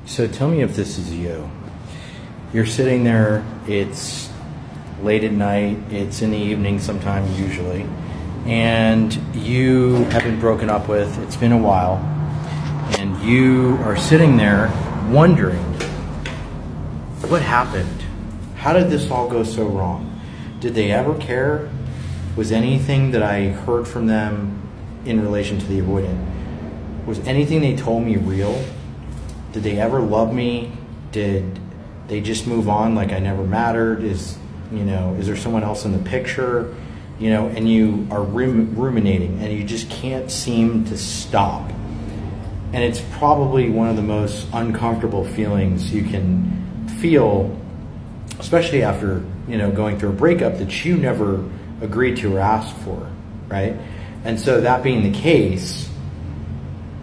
So tell me if this is you. You're sitting there, it's late at night, it's in the evening sometime usually, and you have been broken up with, it's been a while, and you are sitting there wondering, what happened? How did this all go so wrong? Did they ever care? Was anything that I heard from them in relation to the avoidant, was anything they told me real? Did they ever love me? Did they just move on like I never mattered? Is there someone else in the picture? And you are ruminating and you just can't seem to stop. And it's probably one of the most uncomfortable feelings you can feel, especially after, going through a breakup that you never agreed to or asked for, right? And so that being the case,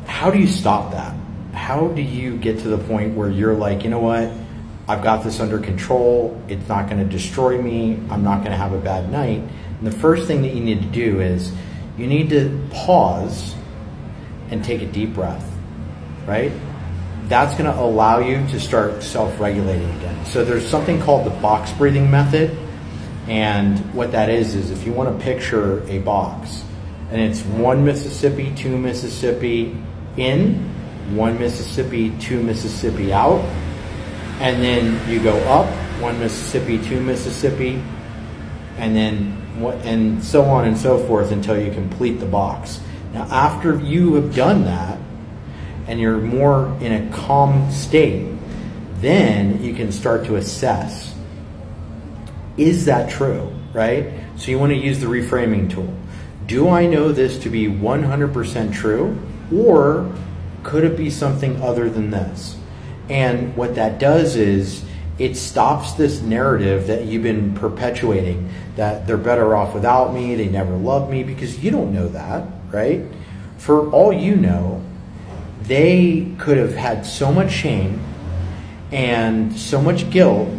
how do you stop that? How do you get to the point where you're like, you know what, I've got this under control, it's not going to destroy me, I'm not going to have a bad night? And the first thing that you need to do is you need to pause and take a deep breath, right? That's going to allow you to start self-regulating again. So there's something called the box breathing method, and what that is if you want to picture a box, and it's 1 Mississippi, 2 Mississippi in, 1 Mississippi, 2 Mississippi out, and then you go up, 1 Mississippi, 2 Mississippi, and then and so on and so forth until you complete the box. Now, after you have done that, and you're more in a calm state, then you can start to assess, is that true, right? So you want to use the reframing tool. Do I know this to be 100% true, or could it be something other than this? And what that does is it stops this narrative that you've been perpetuating, that they're better off without me, they never loved me, because you don't know that, right? For all you know, they could have had so much shame and so much guilt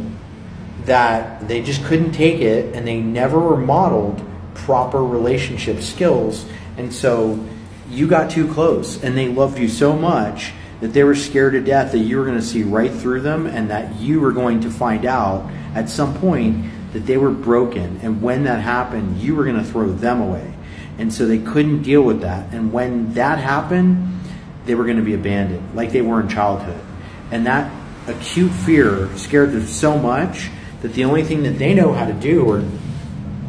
that they just couldn't take it, and they never were modeled proper relationship skills. And so you got too close, and they loved you so much that they were scared to death that you were going to see right through them, and that you were going to find out at some point that they were broken. And when that happened, you were going to throw them away. And so they couldn't deal with that. And when that happened, they were going to be abandoned like they were in childhood. And that acute fear scared them so much that the only thing that they know how to do or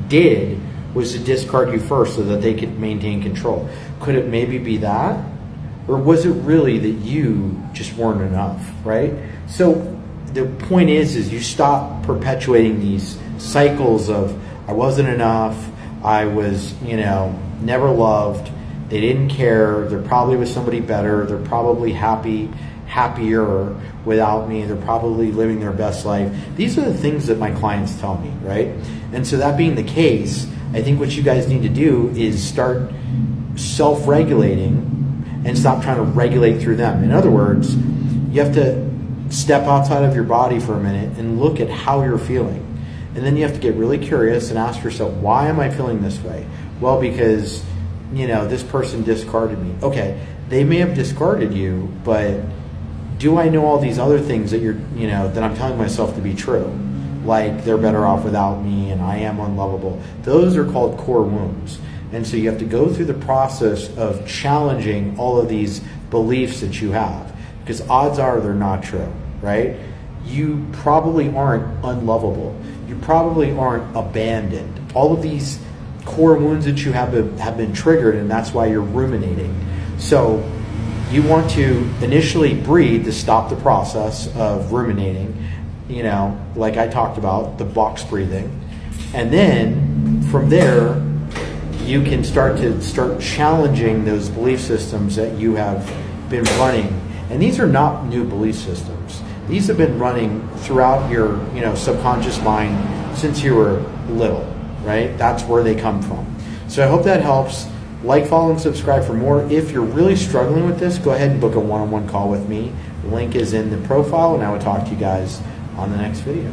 did was to discard you first so that they could maintain control. Could it maybe be that? Or was it really that you just weren't enough, right? So the point is you stop perpetuating these cycles of, I wasn't enough, I was, never loved, they didn't care, they're probably with somebody better, they're probably happier without me, they're probably living their best life. These are the things that my clients tell me, right? And so that being the case, I think what you guys need to do is start self-regulating and stop trying to regulate through them. In other words, you have to step outside of your body for a minute and look at how you're feeling. And then you have to get really curious and ask yourself, why am I feeling this way? Well, because, this person discarded me. Okay, they may have discarded you, but do I know all these other things that that I'm telling myself to be true? Like they're better off without me and I am unlovable. Those are called core wounds. And so you have to go through the process of challenging all of these beliefs that you have, because odds are they're not true, right? You probably aren't unlovable. You probably aren't abandoned. All of these core wounds that you have been triggered, and that's why you're ruminating. So you want to initially breathe to stop the process of ruminating, like I talked about, the box breathing. And then from there, you can start challenging those belief systems that you have been running. And these are not new belief systems. These have been running throughout your subconscious mind since you were little, right? That's where they come from. So I hope that helps. Like, follow, and subscribe for more. If you're really struggling with this, go ahead and book a one-on-one call with me. The link is in the profile, and I will talk to you guys on the next video.